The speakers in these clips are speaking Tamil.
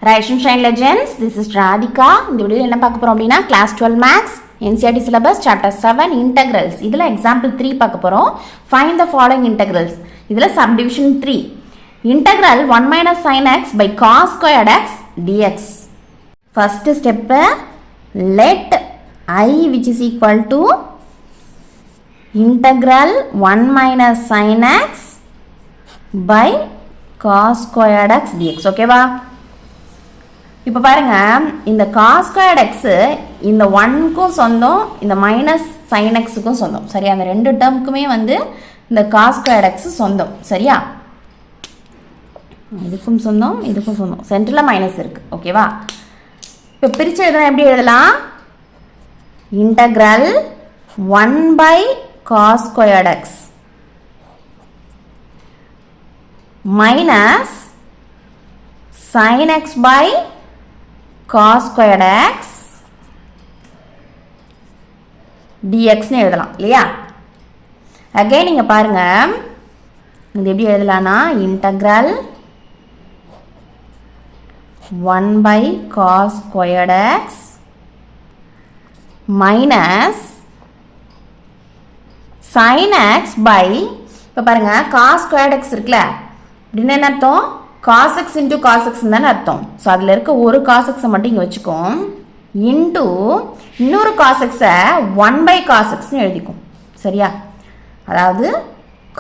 Rise and Shine Legends, this is Radhika. இந்த வீடியோவில் என்ன பார்க்க போகிறோம் அப்படின்னா class 12 maths NCERT syllabus chapter 7 integrals. இதில் எக்ஸாம்பிள் 3 பார்க்க போகிறோம். Find the following integrals. இதில் subdivision 3. Integral 1 minus sin x by cos squared x dx. First step, let I which is equal to integral 1 minus sin x by cos squared x dx. ஓகேவா? இப்போ பாருங்க, இந்த cos squared x இந்த 1க்கும் சொந்தம், இந்த மைனஸ் sin xக்கும் சொந்தம். சரியா? அந்த ரெண்டு டேர்முக்குமே வந்து இந்த cos squared x சொந்தம். சரியா? இதுக்கும் சொந்தம், இதுக்கும் சொந்தம். சென்டரில் மைனஸ் இருக்கு. ஓகேவா? இப்போ பிரித்து எழுதலாம். எப்படி எழுதலாம்? Integral 1 by cos squared x minus sin x by cos squared x dx னு எழுதலாம் இல்லையா? அகைன் நீங்க பாருங்க, இது எப்படி எழுதலாம்னா integral 1 by cos squared x minus sin x by, இப்போ பாருங்க cos squared x இருக்குல்ல, அப்படின்னு என்ன அர்த்தம்? cos x into cos x தானே அர்த்தம். ஸோ அதில் இருக்க ஒரு cos x மட்டும் இங்கே வச்சுக்கோம், இன்டூ இன்னொரு cos x 1 by cos x னு எழுதிக்கும். சரியா? அதாவது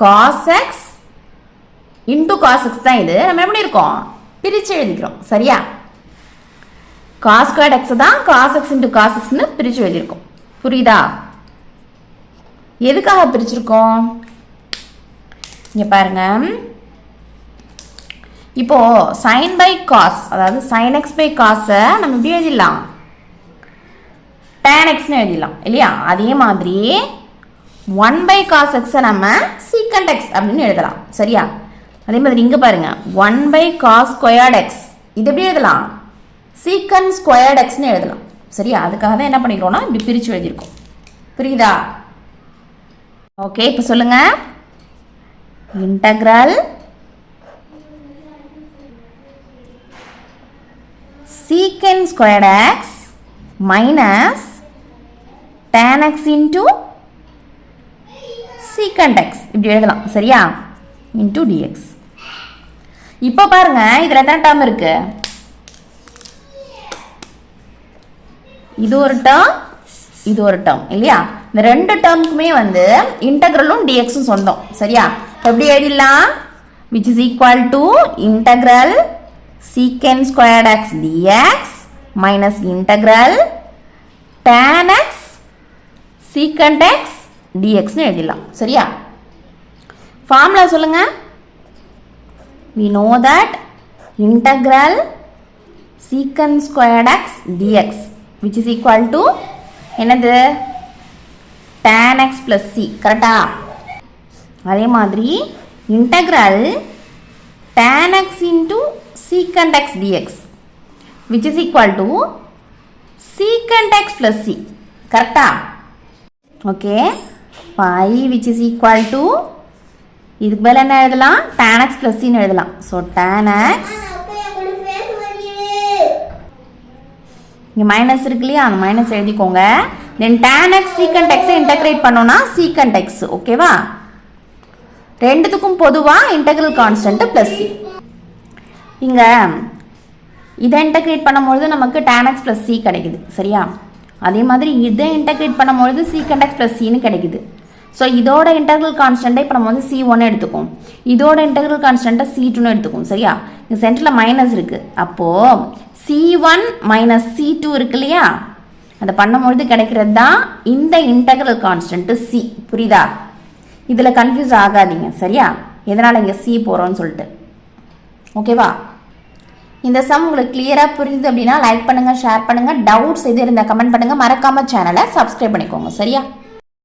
cos x into cos x தான் இது. நம்ம எப்படி இருக்கோம்? பிரித்து எழுதிக்கிறோம். சரியா? cos squared x தான் cos x into cos x னு பிரித்து எழுதியிருக்கோம். புரியுதா? எதுக்காக பிரிச்சிருக்கோம்? இங்கே பாருங்க, இப்போ sin by cos, அதாவது sin x by cos நம்ம எப்படி எழுதிடலாம்? tan x னு எழுதிடலாம் இல்லையா? அதே மாதிரி 1 by cos x நம்ம secant x அப்படின்னு எழுதலாம். சரியா? அதே மாதிரி இங்கே பாருங்க, 1 by cos squared x இது எப்படி எழுதலாம்? secant squared x னு எழுதலாம். சரியா? அதுக்காக தான் என்ன பண்ணிக்கிறோம்னா இப்படி பிரித்து எழுதியிருக்கோம். புரியுதா? ஓகே, இப்போ சொல்லுங்க, integral secant squared x minus tan x into secant x இப்படி எழுதலாம். சரியா? into dx. இப்போ பாருங்க, இதில் எத்தனை டேர்ம் இருக்கு? இது ஒரு டேர்ம், இது ஒரு டேர்ம் இல்லையா? இந்த ரெண்டு டேர்முக்குமே வந்து இன்டகிரலும் dxும் சொந்தம். சரியா? எப்படி எழுதிடலாம்? which is equal to integral secant squared x dx minus integral tan x secant x dx னு எழுதிடலாம். சரியா? ஃபார்முலா சொல்லுங்க. we know that integral secant squared x dx which is equal to என்னது? tan x plus c. கரெக்டா? அதே மாதிரி integral tan x into secant x dx which is equal to secant x plus c. கரெக்டா? Okay, i which is equal to, இதுக்கு மேலே என்ன எழுதலாம்? tan x plus c னு எழுதலாம். ஸோ tan x, இங்கே மைனஸ் இருக்கு இல்லையா? அந்த மைனஸ் எழுதிக்கோங்க. தென் tan x secant x integrate பண்ணோம்னா secant x. ஓகேவா? ரெண்டுத்துக்கும் பொதுவாக இன்டெக்ரல் கான்ஸ்டன்ட் ப்ளஸ் சி. இங்கே இதை இன்டகிரேட் பண்ணும்பொழுது நமக்கு tan x ப்ளஸ் சி கிடைக்குது. சரியா? அதே மாதிரி இதை இன்டகிரேட் பண்ணும்பொழுது secant x ப்ளஸ் சின்னு கிடைக்குது. ஸோ இதோட இன்டெக்ரல் கான்ஸ்டன்ட்டை இப்போ நம்ம வந்து C1 எடுத்துக்கும், இதோட இன்டெக்ரல் கான்ஸ்டன்ட்டை C2 எடுத்துக்கும். சரியா? இங்கே சென்டரில் மைனஸ் இருக்குது. அப்போது C1 மைனஸ் C2 இருக்கு இல்லையா? அதை பண்ணும்பொழுது கிடைக்கிறது தான் இந்த இன்டெக்ரல் கான்ஸ்டன்ட்டு C. புரியுதா? இதில் கன்ஃபியூஸ் ஆகாதீங்க. சரியா? எதனால் இங்கே C போகிறோன்னு சொல்லிட்டு. ஓகேவா? இந்த சம் உங்களுக்கு கிளியராக புரியுது அப்படின்னா லைக் பண்ணுங்கள், ஷேர் பண்ணுங்கள். டவுட்ஸ் எது இருந்தால் கமெண்ட் பண்ணுங்கள். மறக்காமல் சேனலை சப்ஸ்கிரைப் பண்ணிக்கோங்க. சரியா?